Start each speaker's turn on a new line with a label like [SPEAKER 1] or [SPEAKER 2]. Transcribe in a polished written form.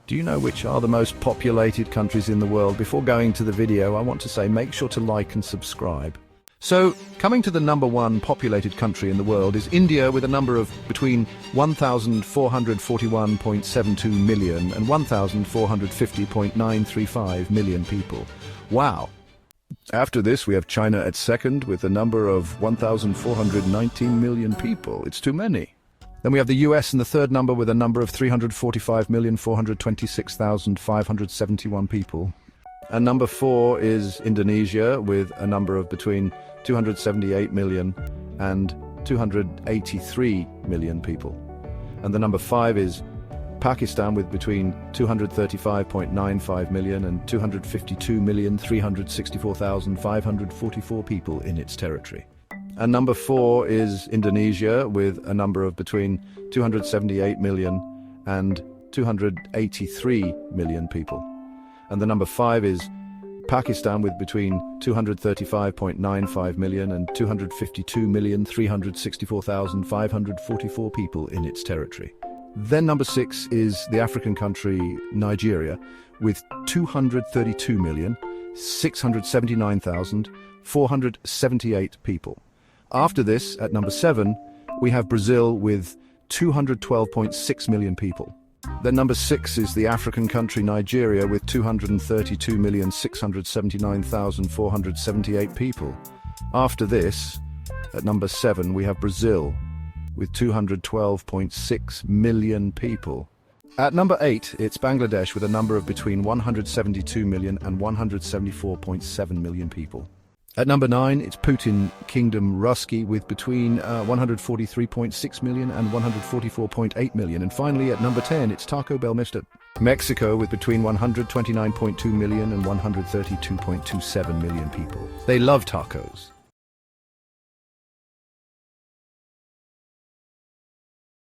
[SPEAKER 1] Do you know which are the most populated countries in the world? Before going to the video, I want to say make sure to like and subscribe. So, coming to the number one populated country in the world is India, with a number of between 1,441.72 million and 1,450.935 million people. Wow! After this, we have China at second with a number of 1,419 million people. It's too many. Then we have the US in the third number with a number of 345,426,571 people. And number 4 is Indonesia with a number of between 278 million and 283 million people. And the number 5 is Pakistan with between 235.95 million and 252,364,544 people in its territory. And number 4 is Indonesia with a number of between 278 million and 283 million people. And the number 5 is Pakistan with between 235.95 million and 252,364,544 people in its territory. Then number 6 is the African country Nigeria with 232,679,478 people. After this, at number 7, we have Brazil with 212.6 million people. Then number 6 is the African country Nigeria with 232,679,478 people. After this, at number 7, we have Brazil with 212.6 million people. At number 8, it's Bangladesh with a number of between 172 million and 174.7 million people. At number 9, it's Putin Kingdom Ruski with between 143.6 million and 144.8 million. And finally, at number 10, it's Taco Bell Mr. Mexico with between 129.2 million and 132.27 million people. They love tacos.